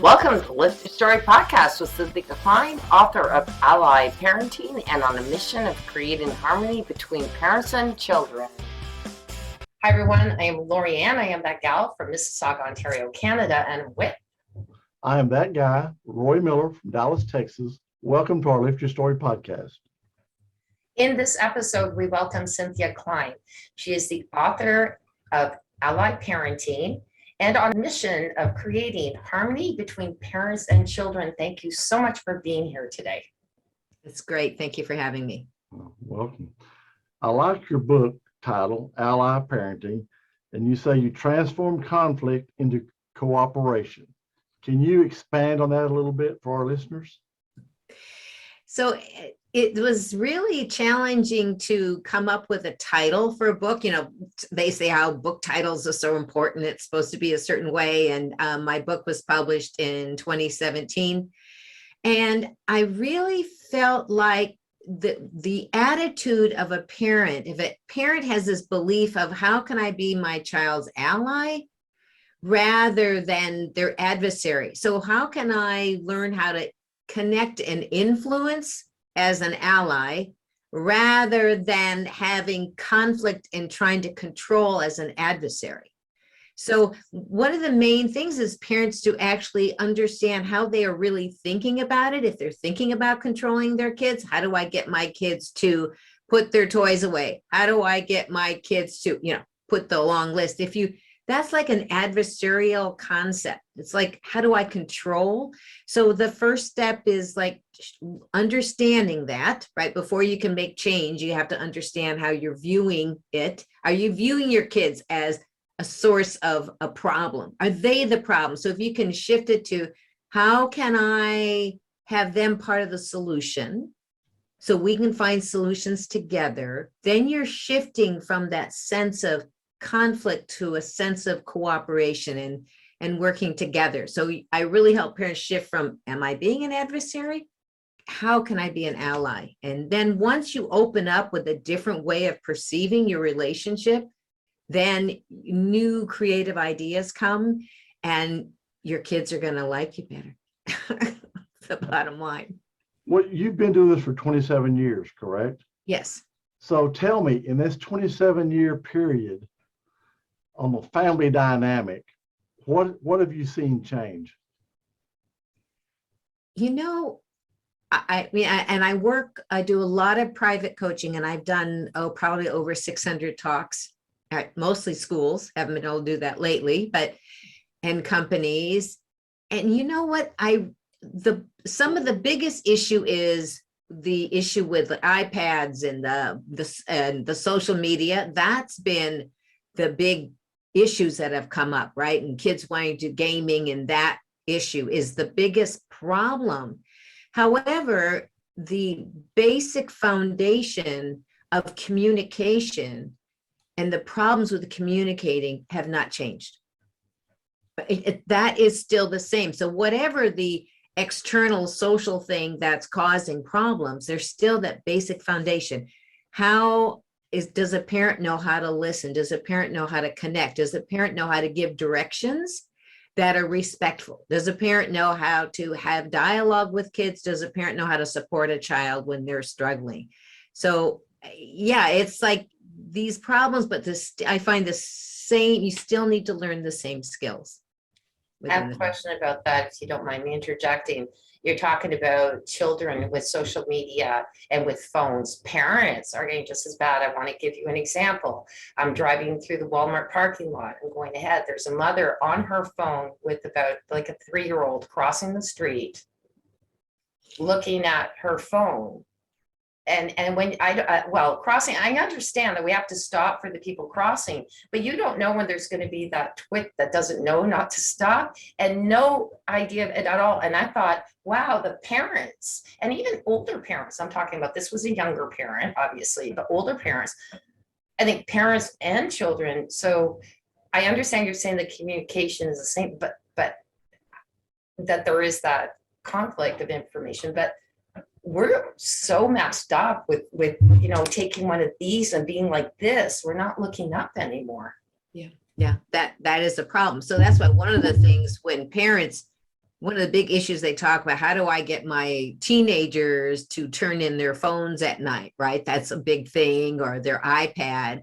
Welcome to Lift Your Story podcast with Cynthia Klein, author of Ally Parenting and on a mission of creating harmony between parents and children. Hi everyone, I am Lori Ann. I am that gal from Mississauga, Ontario, Canada, and with I am that guy, Roy Miller from Dallas, Texas. Welcome to our Lift Your Story podcast. In this episode, we welcome Cynthia Klein. She is the author of Ally Parenting and on a mission of creating harmony between parents and children. Thank you so much for being here today. It's great. Thank you for having me. Welcome. I like your book title, Ally Parenting, and you say you transform conflict into cooperation. Can you expand on that a little bit for our listeners? So it was really challenging to come up with a title for a book. You know, they say how book titles are so important. It's supposed to be a certain way. And my book was published in 2017. And I really felt like the attitude of a parent, if a parent has this belief of how can I be my child's ally rather than their adversary? So how can I learn how to connect and influence as an ally rather than having conflict and trying to control as an adversary? So one of the main things is parents to actually understand how they are really thinking about it. If they're thinking about controlling their kids, how do I get my kids to put their toys away? How do I get my kids to, put the long list? That's like an adversarial concept. It's like, how do I control? So the first step is like understanding that, right? Before you can make change, you have to understand how you're viewing it. Are you viewing your kids as a source of a problem? Are they the problem? So if you can shift it to how can I have them part of the solution so we can find solutions together, then you're shifting from that sense of conflict to a sense of cooperation and working together. So I really help parents shift from, am I being an adversary? How can I be an ally? And then once you open up with a different way of perceiving your relationship, then new creative ideas come and your kids are going to like you better. The bottom line. Well, you've been doing this for 27 years, correct? Yes. So tell me, in this 27-year period, on the family dynamic, what have you seen change? I do a lot of private coaching, and I've done probably over 600 talks at mostly schools. Haven't been able to do that lately, and companies. And you know what? Some of the biggest issue is the issue with the iPads and the social media. That's been the big issues that have come up, right? And kids wanting to gaming, and that issue is the biggest problem. However, the basic foundation of communication and the problems with communicating have not changed. That is still the same. So whatever the external social thing that's causing problems, there's still that basic foundation. Does a parent know how to listen? Does a parent know how to connect? Does a parent know how to give directions that are respectful? Does a parent know how to have dialogue with kids? Does a parent know how to support a child when they're struggling? So yeah, it's like these problems, but I find the same, you still need to learn the same skills. I have a question about that, if you don't mind me interjecting. You're talking about children with social media and with phones. Parents are getting just as bad. I want to give you an example. I'm driving through the Walmart parking lot and going ahead. There's a mother on her phone with about like a 3-year-old crossing the street, looking at her phone. And when crossing, I understand that we have to stop for the people crossing, but you don't know when there's going to be that twit that doesn't know not to stop and no idea of it at all. And I thought, wow, the parents and even older parents, I'm talking about, this was a younger parent, obviously, but older parents, I think parents and children. So I understand you're saying the communication is the same, but that there is that conflict of information, but we're so messed up with taking one of these and being like this. We're not looking up anymore. Yeah, that is a problem. So that's why one of the things when parents one of the big issues they talk about, how do I get my teenagers to turn in their phones at night, right? That's a big thing, or their iPad.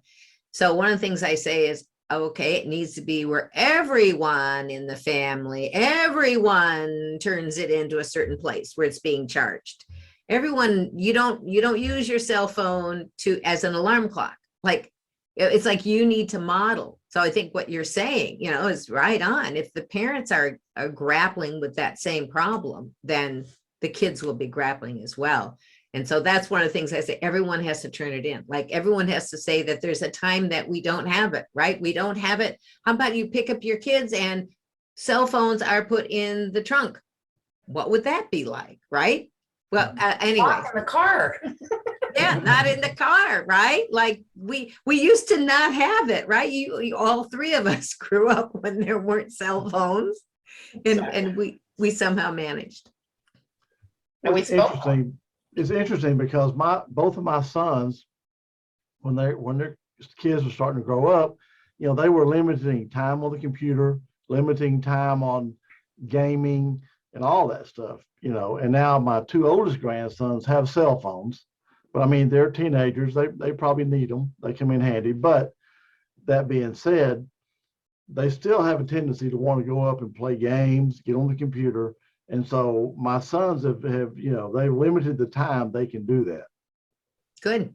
So one of the things I say is, okay, it needs to be where everyone in the family, everyone turns it into a certain place where it's being charged. Everyone, you don't use your cell phone as an alarm clock. Like, it's like you need to model. So I think what you're saying, is right on. If the parents are grappling with that same problem, then the kids will be grappling as well. And so that's one of the things I say, everyone has to turn it in. Like, everyone has to say that there's a time that we don't have it, right? We don't have it. How about you pick up your kids and cell phones are put in the trunk? What would that be like, right? Well, anyway. Lock in the car. Yeah, not in the car, right? Like we used to not have it, right? All three of us grew up when there weren't cell phones, and we somehow managed. And we It's interesting. It's interesting because both of my sons, when their kids were starting to grow up, they were limiting time on the computer, limiting time on gaming and all that stuff, and now my two oldest grandsons have cell phones, but I mean, they're teenagers. They probably need them. They come in handy. But that being said, they still have a tendency to want to go up and play games, get on the computer. And so my sons have they've limited the time they can do that. Good.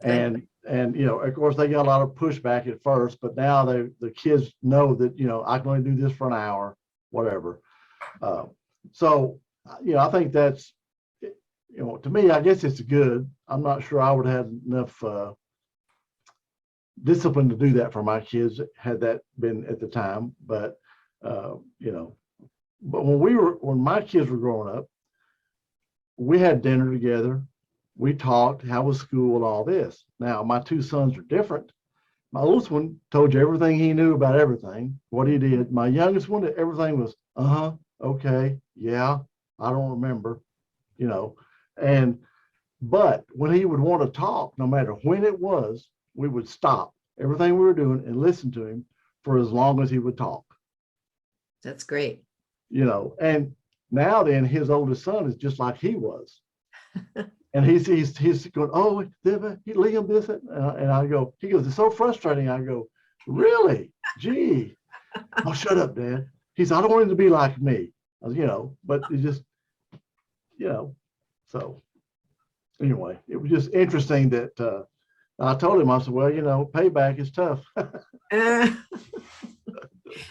And of course they got a lot of pushback at first, but now the kids know that, I can only do this for an hour, whatever. So I think that's, to me, I guess it's good. I'm not sure I would have enough discipline to do that for my kids had that been at the time. But but when my kids were growing up, we had dinner together. We talked, how was school and all this. Now, my two sons are different. My oldest one told you everything he knew about everything, what he did. My youngest one, everything was, okay, yeah, I don't remember, but when he would want to talk, no matter when it was, we would stop everything we were doing and listen to him for as long as he would talk. That's great. And now then his oldest son is just like he was. And he's going, oh, Liam, this, and I go, he goes, it's so frustrating. I go, really? Gee. Oh, shut up, Dad. He said, I don't want him to be like me. But it just, so anyway, it was just interesting that I told him, I said, well, payback is tough.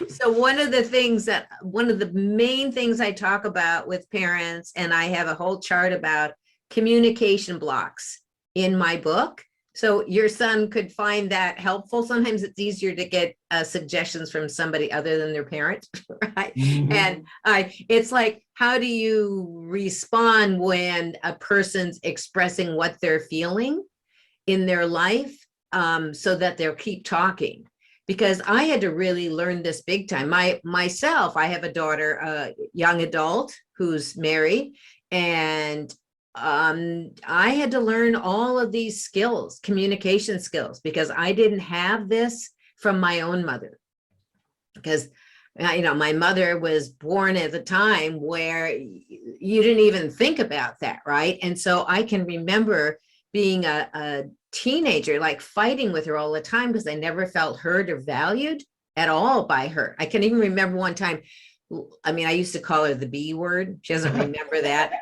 So one of the main things I talk about with parents, and I have a whole chart about communication blocks in my book. So your son could find that helpful. Sometimes it's easier to get suggestions from somebody other than their parent, right? Mm-hmm. And it's like, how do you respond when a person's expressing what they're feeling in their life, so that they'll keep talking? Because I had to really learn this big time. Myself, I have a daughter, a young adult who's married, and I had to learn all of these skills, communication skills, because I didn't have this from my own mother. Because, my mother was born at a time where you didn't even think about that, right? And so I can remember being a teenager, like fighting with her all the time because I never felt heard or valued at all by her. I can even remember one time, I used to call her the B word. She doesn't remember that.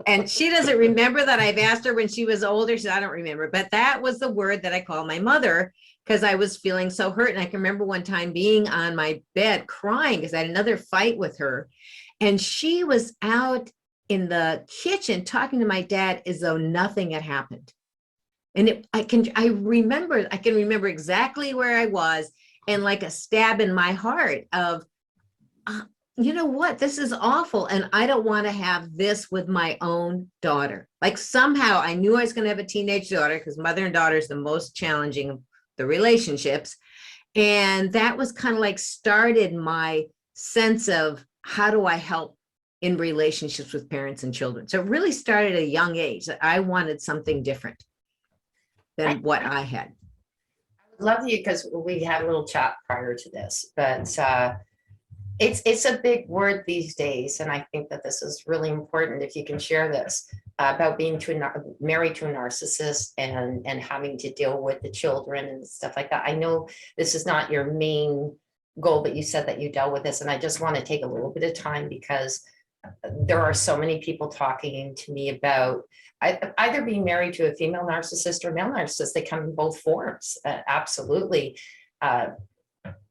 And she doesn't remember that. I've asked her when she was older. She said, I don't remember. But that was the word that I called my mother because I was feeling so hurt. And I can remember one time being on my bed crying because I had another fight with her. And she was out in the kitchen talking to my dad as though nothing had happened. And I can remember exactly where I was, and like a stab in my heart of, you know what, this is awful. And I don't want to have this with my own daughter. Like somehow I knew I was going to have a teenage daughter because mother and daughter is the most challenging of the relationships. And that was kind of like started my sense of how do I help in relationships with parents and children. So it really started at a young age that I wanted something different than what I had. I love you because we had a little chat prior to this, but It's a big word these days, and I think that this is really important if you can share this about being married to a narcissist and having to deal with the children and stuff like that. I know this is not your main goal, but you said that you dealt with this, and I just want to take a little bit of time because there are so many people talking to me about either being married to a female narcissist or male narcissist. They come in both forms, absolutely.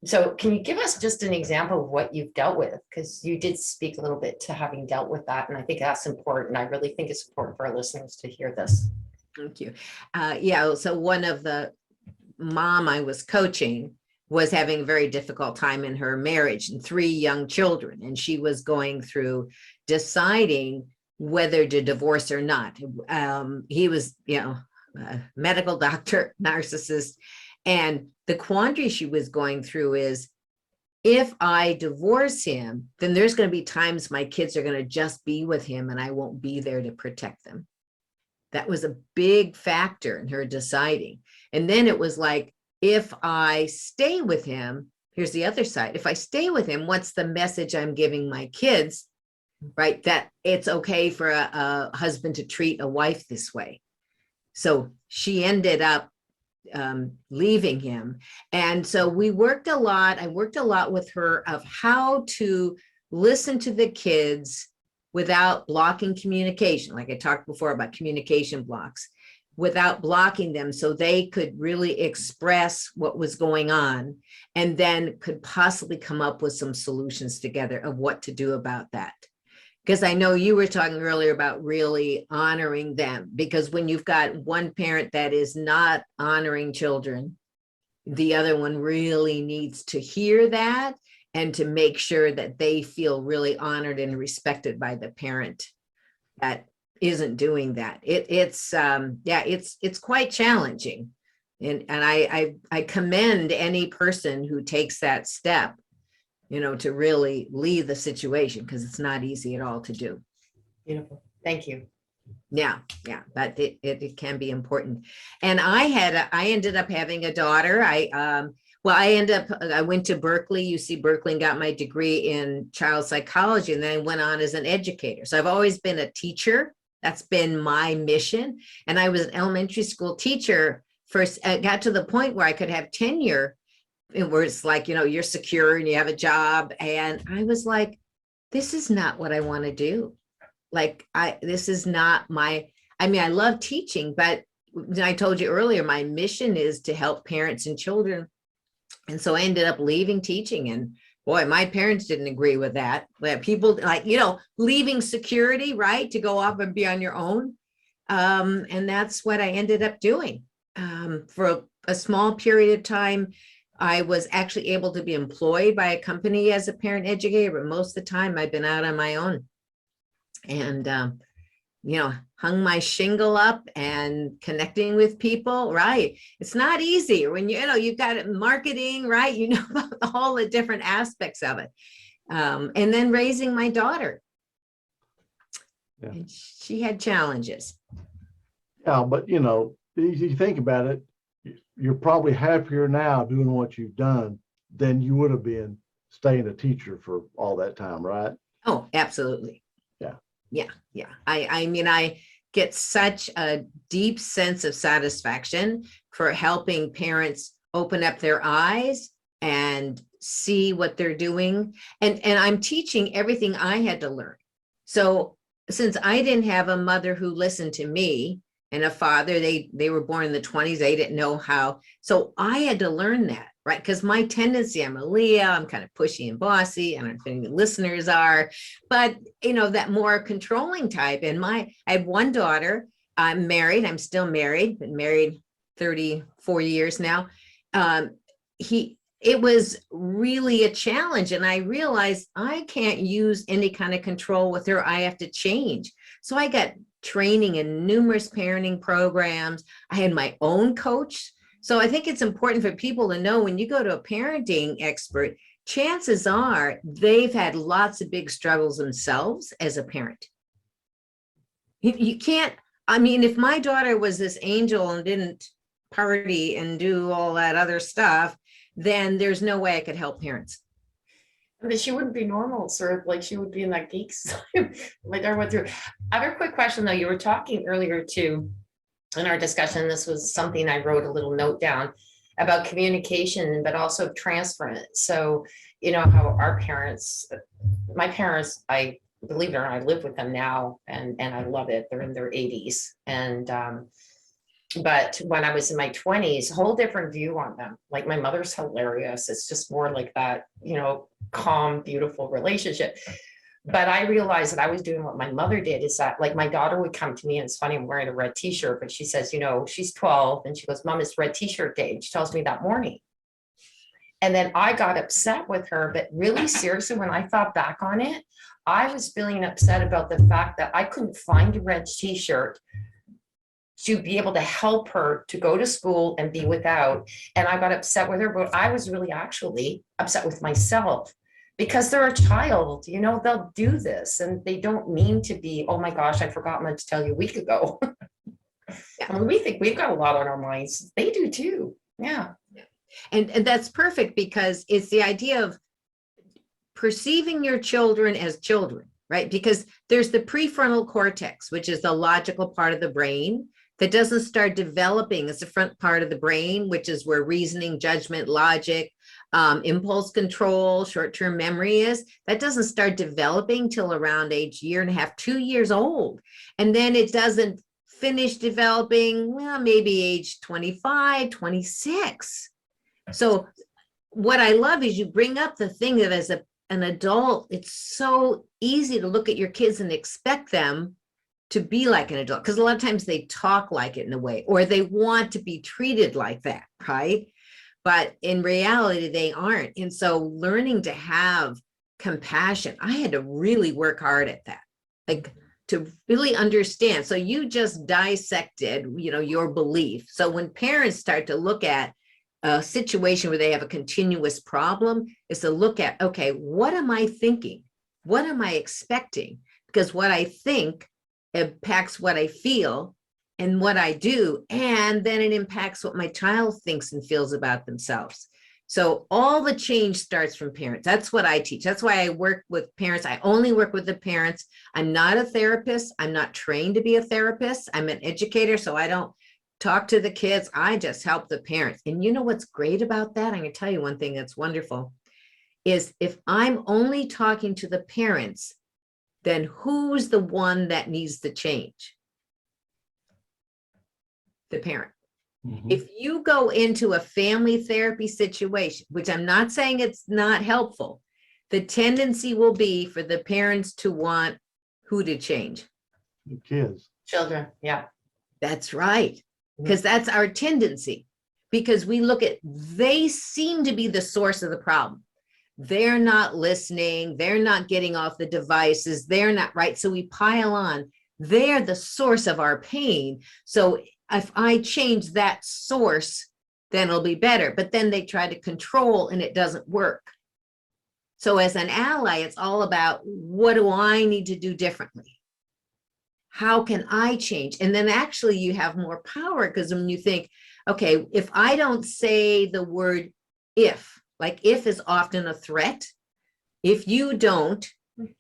So can you give us just an example of what you've dealt with? Because you did speak a little bit to having dealt with that. And I think that's important. I really think it's important for our listeners to hear this. Thank you. Yeah, so one of the mom I was coaching was having a very difficult time in her marriage and 3 young children. And she was going through deciding whether to divorce or not. He was, a medical doctor, narcissist. And the quandary she was going through is, if I divorce him, then there's going to be times my kids are going to just be with him and I won't be there to protect them. That was a big factor in her deciding. And then it was like, if I stay with him, here's the other side. If I stay with him, what's the message I'm giving my kids, right? That it's okay for a husband to treat a wife this way. So she ended up leaving him. And so we worked a lot. I worked a lot with her of how to listen to the kids without blocking communication. Like I talked before about communication blocks, without blocking them, so they could really express what was going on and then could possibly come up with some solutions together of what to do about that. Because I know you were talking earlier about really honoring them, because when you've got one parent that is not honoring children, the other one really needs to hear that and to make sure that they feel really honored and respected by the parent that isn't doing that. It's quite challenging. And I commend any person who takes that step, to really leave the situation, because it's not easy at all to do. Beautiful. Thank you. Yeah, but it can be important. And I ended up having a daughter. I went to Berkeley, UC Berkeley, and got my degree in child psychology, and then I went on as an educator. So I've always been a teacher. That's been my mission. And I was an elementary school teacher. First, I got to the point where I could have tenure, where it's like, you're secure and you have a job. And I was like, this is not what I want to do. This is not I love teaching, but I told you earlier, my mission is to help parents and children. And so I ended up leaving teaching, and boy, my parents didn't agree with that. People leaving security, right, to go off and be on your own. And that's what I ended up doing. For a small period of time, I was actually able to be employed by a company as a parent educator, but most of the time I've been out on my own and, hung my shingle up and connecting with people, right? It's not easy when you've got marketing, right? About all the different aspects of it. And then raising my daughter. Yeah. And she had challenges. Yeah, but you think about it, you're probably happier now doing what you've done than you would have been staying a teacher for all that time, right? Oh, absolutely. Yeah. I get such a deep sense of satisfaction for helping parents open up their eyes and see what they're doing. And I'm teaching everything I had to learn. So since I didn't have a mother who listened to me, and a father, they were born in the 20s, they didn't know how. So I had to learn that, right? Because my tendency, I'm a Leo, I'm kind of pushy and bossy. I don't know if any listeners are, but that more controlling type. And I have one daughter, I'm married, I'm still married, been married 34 years now. It was really a challenge. And I realized I can't use any kind of control with her. I have to change. So I got training in numerous parenting programs. I had my own coach. So I think it's important for people to know, when you go to a parenting expert, chances are they've had lots of big struggles themselves as a parent. You can't, if my daughter was this angel and didn't party and do all that other stuff, then there's no way I could help parents. But she wouldn't be normal, sir. Like she would be in that geek side. Like I went through. Other quick question though, you were talking earlier too in our discussion. This was something I wrote a little note down about communication, but also transference. So, you know, how our parents, my parents, I believe it or not, I live with them now and I love it. They're in their 80s. And but when I was in my 20s, whole different view on them. Like my mother's hilarious. It's just more like that, you know, calm, beautiful relationship. But I realized that I was doing what my mother did, is that like my daughter would come to me, and it's funny, I'm wearing a red t-shirt, but she says, you know, she's 12 and she goes, Mom, it's red t-shirt day. And she tells me that morning. And then I got upset with her, but really seriously, when I thought back on it, I was feeling upset about the fact that I couldn't find a red t-shirt to be able to help her to go to school and be without. And I got upset with her, but I was really actually upset with myself because they're a child, you know, they'll do this and they don't mean to be, oh my gosh, I forgot what to tell you a week ago. And we think we've got a lot on our minds. They do too. Yeah. And that's perfect because it's the idea of perceiving your children as children, right? Because there's the prefrontal cortex, which is the logical part of the brain that doesn't start developing. It's the front part of the brain, which is where reasoning, judgment, logic, impulse control, short-term memory is. That doesn't start developing till around age 1.5 to 2 years old. And then it doesn't finish developing, well, maybe age 25, 26. So what I love is you bring up the thing that as an adult, it's so easy to look at your kids and expect them to be like an adult, because a lot of times they talk like it in a way, or they want to be treated like that, right? But in reality, they aren't. And so learning to have compassion, I had to really work hard at that, like to really understand. So you just dissected, you know, your belief. So when parents start to look at a situation where they have a continuous problem, is to look at, okay, what am I thinking? What am I expecting? Because what I think impacts what I feel and what I do, and then it impacts what my child thinks and feels about themselves. So all the change starts from parents. That's what I teach. That's why I work with parents. I only work with the parents. I'm not a therapist. I'm not trained to be a therapist. I'm an educator, so I don't talk to the kids. I just help the parents. And you know what's great about that? I'm going to tell you one thing that's wonderful is if I'm only talking to the parents, then who's the one that needs the change? The parent. Mhm. If you go into a family therapy situation, which I'm not saying it's not helpful, the tendency will be for the parents to want who to change? The kids. Children. Yeah. That's right. Because that's our tendency. Because we look at, they seem to be the source of the problem. They're not listening. They're not getting off the devices. They're not right. So we pile on. They're the source of our pain. So if I change that source, then it'll be better. But then they try to control and it doesn't work. So as an ally, it's all about, what do I need to do differently? How can I change? And then actually you have more power, because when you think, okay, if I don't say the word if, like if is often a threat, if you don't,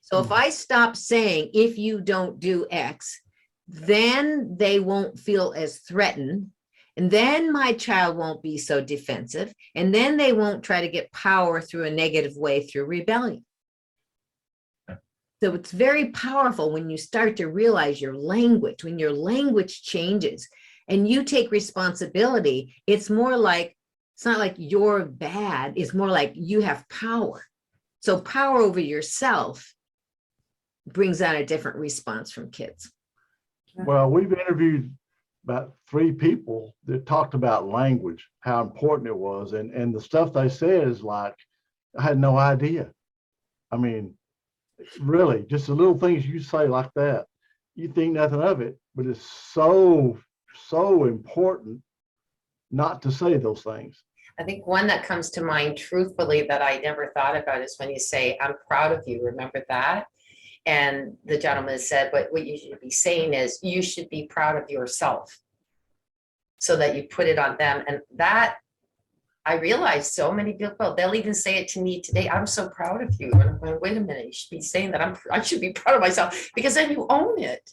so if I stop saying, if you don't do X, then they won't feel as threatened. And then my child won't be so defensive. And then they won't try to get power through a negative way through rebellion. So it's very powerful when you start to realize your language, when your language changes and you take responsibility, it's more like, it's not like you're bad, it's more like you have power. So power over yourself brings out a different response from kids. Well, we've interviewed about 3 people that talked about language, how important it was. And the stuff they said is like, I had no idea. I mean, really, just the little things you say like that, you think nothing of it, but it's so important not to say those things. I think one that comes to mind truthfully that I never thought about is when you say, I'm proud of you. Remember that? And the gentleman said, what you should be saying is, you should be proud of yourself, so that you put it on them. And that I realize so many people, they'll even say it to me today. I'm so proud of you. And I'm going, wait a minute, you should be saying that. I should be proud of myself because then you own it.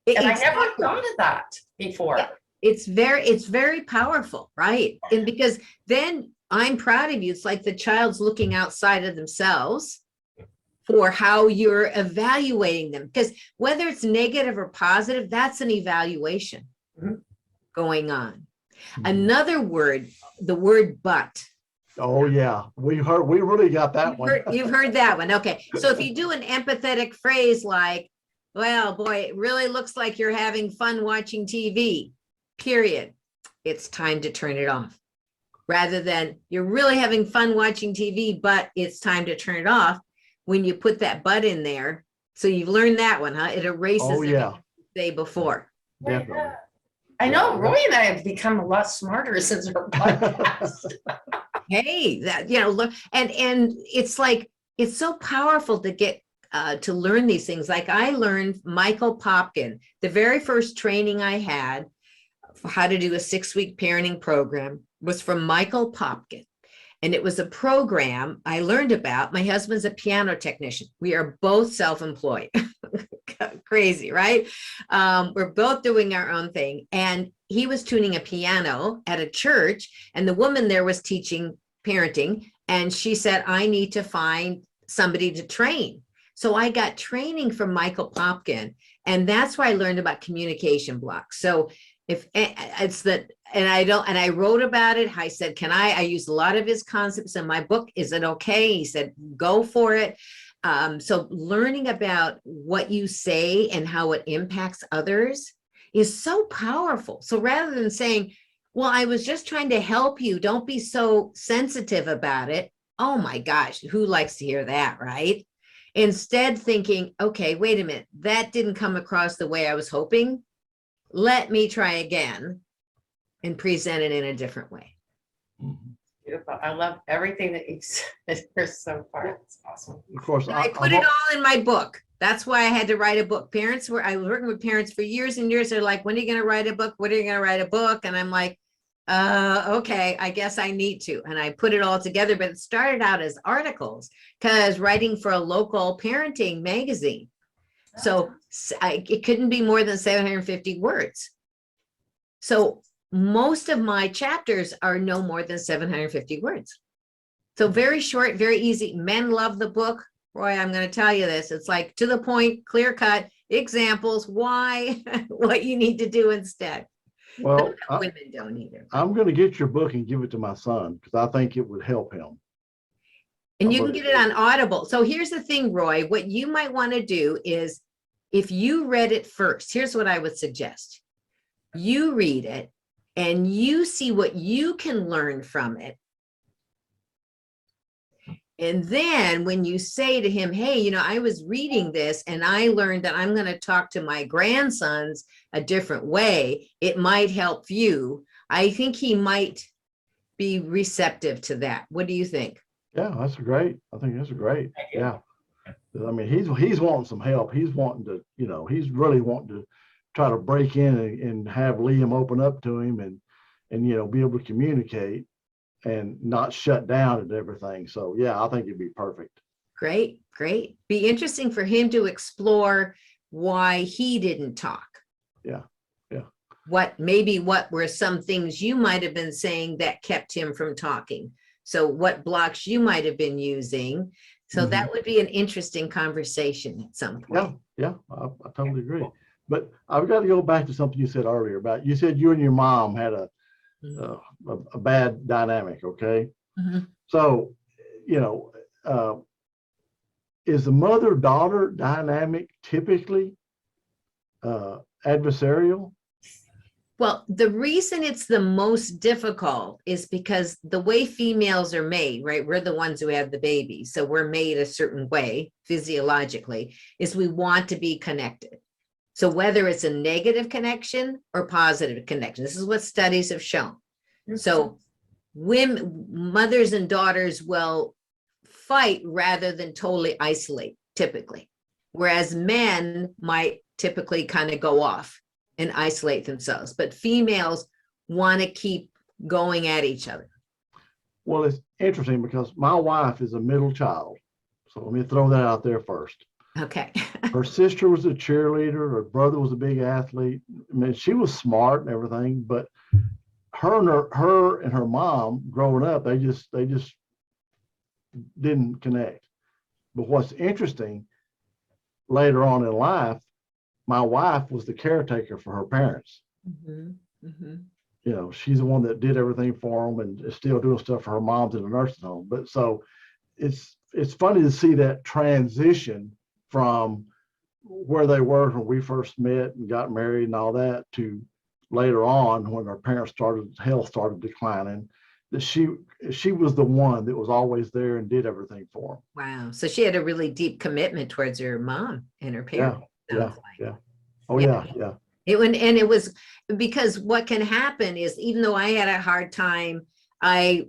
And I never Exactly. thought of that before. Yeah. It's very powerful, right? And because then I'm proud of you. It's like the child's looking outside of themselves for how you're evaluating them. Because whether it's negative or positive, that's an evaluation going on. Another word, the word but. Oh yeah, we really got that one. You've heard that one. Okay. So if you do an empathetic phrase like, well, boy, it really looks like you're having fun watching TV, period. It's time to turn it off. Rather than you're really having fun watching TV, but it's time to turn it off. When you put that but in there, so you've learned that one, huh? It erases the day before. Definitely. I know Roy and I have become a lot smarter since our podcast. Hey, that, you know, look, and it's like, it's so powerful to get to learn these things. Like I learned Michael Popkin, the very first training I had for how to do a 6-week parenting program was from Michael Popkin. And it was a program I learned about. My husband's a piano technician. We are both self-employed. Crazy, right? We're both doing our own thing. And he was tuning a piano at a church, and the woman there was teaching parenting. And she said, I need to find somebody to train. So I got training from Michael Popkin. And that's where I learned about communication blocks. So if it's that, and I wrote about it. I said, I used a lot of his concepts in my book. Is it okay? He said, go for it. So learning about what you say and how it impacts others is so powerful. So rather than saying, well, I was just trying to help you, don't be so sensitive about it. Oh my gosh, who likes to hear that, right? Instead thinking, okay, wait a minute, that didn't come across the way I was hoping. Let me try again and present it in a different way. Beautiful. I love everything that you've said here so far. It's awesome. Of course, I put it all in my book. That's why I had to write a book. I was working with parents for years and years. They're like, when are you going to write a book? When are you going to write a book? And I'm like, okay, I guess I need to. And I put it all together, but it started out as articles because writing for a local parenting magazine. So it couldn't be more than 750 words. So most of my chapters are no more than 750 words. So very short, very easy. Men love the book. Roy, I'm going to tell you this. It's like to the point, clear cut, examples, why, what you need to do instead. well, Women don't either. I'm going to get your book and give it to my son because I think it would help him. And you can get it on Audible. So here's the thing, Roy, what you might want to do is if you read it first, here's what I would suggest. You read it and you see what you can learn from it. And then when you say to him, hey, you know, I was reading this and I learned that I'm going to talk to my grandsons a different way, it might help you. I think he might be receptive to that. What do you think? Yeah, that's great. I think that's great. Yeah. I mean, he's wanting some help. He's wanting to, you know, he's really wanting to try to break in and have Liam open up to him and, you know, be able to communicate and not shut down and everything. So yeah, I think it'd be perfect. Great, great. Be interesting for him to explore why he didn't talk. Yeah, yeah. What were some things you might have been saying that kept him from talking? So what blocks you might have been using. So that would be an interesting conversation at some point. Yeah, I totally agree. But I've got to go back to something you said earlier about, you said you and your mom had a bad dynamic, okay? So, you know, is the mother-daughter dynamic typically adversarial? Well, the reason it's the most difficult is because the way females are made, right? We're the ones who have the baby. So we're made a certain way physiologically, is we want to be connected. So whether it's a negative connection or positive connection, this is what studies have shown. So women, mothers and daughters will fight rather than totally isolate, typically. Whereas men might typically kind of go off and isolate themselves, but females want to keep going at each other. Well, it's interesting because my wife is a middle child. So let me throw that out there first. Okay. Her sister was a cheerleader. Her brother was a big athlete. I mean, she was smart and everything, but her and her mom growing up, they just didn't connect. But what's interesting, later on in life, my wife was the caretaker for her parents. Mhm, mhm. You know, she's the one that did everything for them and is still doing stuff for her mom's in the nursing home. But so it's funny to see that transition from where they were when we first met and got married and all that to later on when our parents started health started declining, that she was the one that was always there and did everything for them. Wow. So she had a really deep commitment towards her mom and her Yeah, parents. yeah, Sounds like. yeah. Oh Yeah. yeah. And it was because what can happen is even though I had a hard time, my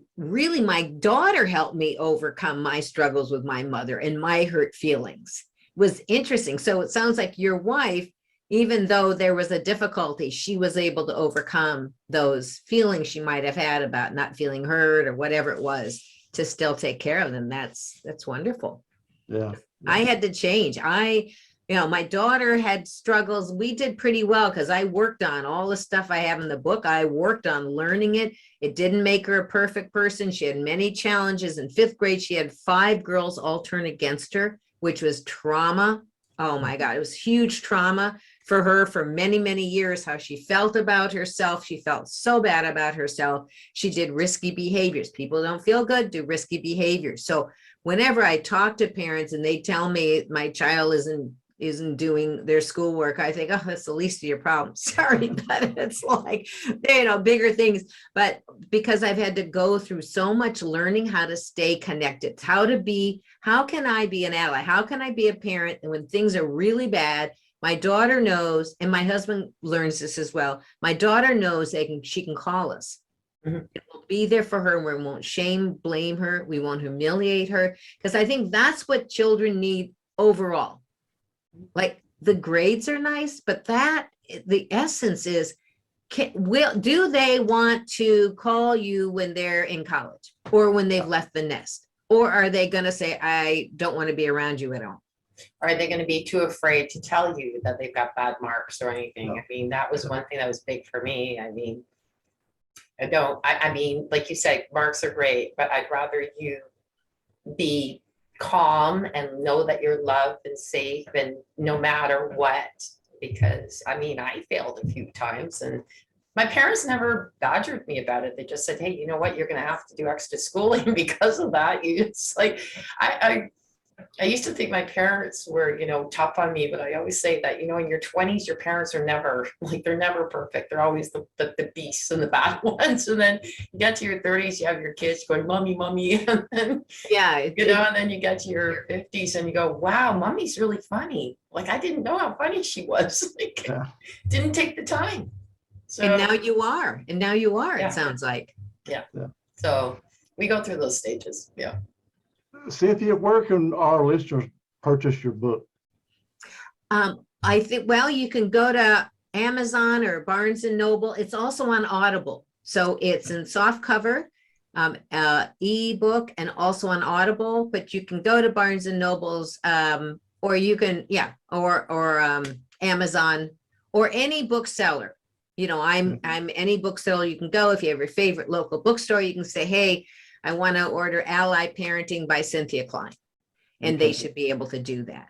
daughter helped me overcome my struggles with my mother and my hurt feelings. It was interesting. So it sounds like your wife, even though there was a difficulty, she was able to overcome those feelings she might have had about not feeling heard or whatever it was to still take care of them. That's wonderful. Yeah. I had to change. My daughter had struggles. We did pretty well because I worked on all the stuff I have in the book. I worked on learning it. It didn't make her a perfect person. She had many challenges. In 5th grade, she had 5 girls all turn against her, which was trauma. Oh my God, it was huge trauma for her for many, many years, how she felt about herself. She felt so bad about herself. She did risky behaviors. People don't feel good, do risky behaviors. So whenever I talk to parents and they tell me my child isn't doing their schoolwork, I think, oh, that's the least of your problems. Sorry, but it's like, bigger things. But because I've had to go through so much learning how to stay connected, how can I be an ally? How can I be a parent? And when things are really bad, my daughter knows, and my husband learns this as well. My daughter knows she can call us. Mhm. We'll be there for her. We won't blame her. We won't humiliate her. Because I think that's what children need overall. Like the grades are nice, but the essence is, do they want to call you when they're in college or when they've left the nest? Or are they going to say, I don't want to be around you at all? Are they going to be too afraid to tell you that they've got bad marks or anything? No. I mean, that was one thing that was big for me. I mean, I mean, like you said, marks are great, but I'd rather you be calm and know that you're loved and safe and no matter what, because I mean, I failed a few times and my parents never badgered me about it. They just said, hey, you know what, you're going to have to do extra schooling because of that. It's like, I used to think my parents were, tough on me, but I always say that, in your 20s, your parents are never they're never perfect. They're always the beasts and the bad ones. And then you get to your 30s, you have your kids going, mommy, mommy. And then, Yeah. and then you get to your 50s and you go, wow, mommy's really funny. Like, I didn't know how funny she was. Like, Yeah. didn't take the time. So, And now you are. Yeah. It sounds like. Yeah. Yeah. So we go through those stages. Yeah. Cynthia, where can our listeners purchase your book? I think, well, you can go to Amazon or Barnes and Noble. It's also on Audible. So it's in soft cover, ebook, and also on Audible, but you can go to Barnes and Noble's, or you can, or Amazon or any bookseller. I'm any bookseller you can go. If you have your favorite local bookstore, you can say, hey, I want to order Ally Parenting by Cynthia Klein, and they should be able to do that.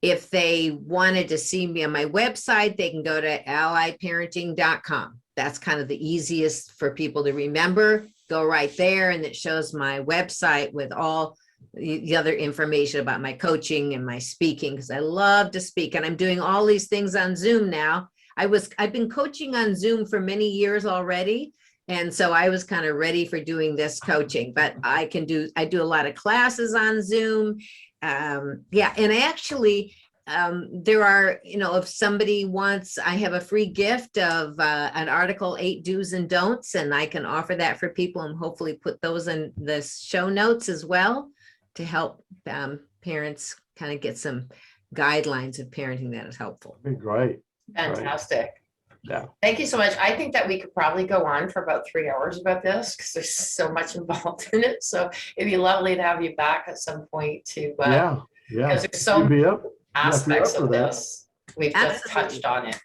If they wanted to see me on my website, they can go to allyparenting.com. That's kind of the easiest for people to remember. Go right there, and it shows my website with all the other information about my coaching and my speaking, because I love to speak, and I'm doing all these things on Zoom now. I've been coaching on Zoom for many years already. And so I was kind of ready for doing this coaching, but I do a lot of classes on Zoom. And I actually, there are, if somebody wants, I have a free gift of an article, 8 do's and don'ts, and I can offer that for people and hopefully put those in the show notes as well to help parents kind of get some guidelines of parenting that is helpful. That'd be great. Fantastic. Thank you so much. I think that we could probably go on for about 3 hours about this because there's so much involved in it. So it'd be lovely to have you back at some point to, Yeah. because there's so You'd be up. aspects for of that. this. We've just Absolutely. touched on it.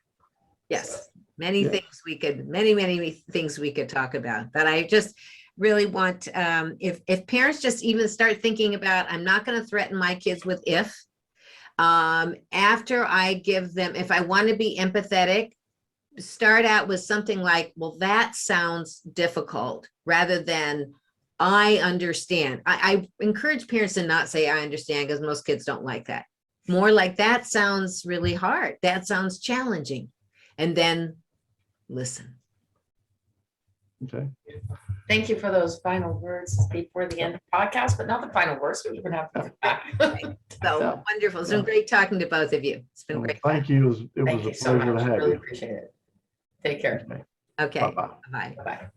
Yes, many Yeah. things we could, many things we could talk about, but I just really want, if parents just even start thinking about, I'm not going to threaten my kids with if, after I give them, if I want to be empathetic, start out with something like, well, that sounds difficult, rather than I understand. I encourage parents to not say I understand, because most kids don't like that. More like, that sounds really hard. That sounds challenging. And then listen. Okay. Thank you for those final words before the end of the podcast, but not the final words. We even have to come back. So Yeah. wonderful. It's been great talking to both of you. It's been Well, great. thank you. It Thank was you a so pleasure much. to have Really you. appreciate it. Take care. Okay. Bye-bye. Bye-bye.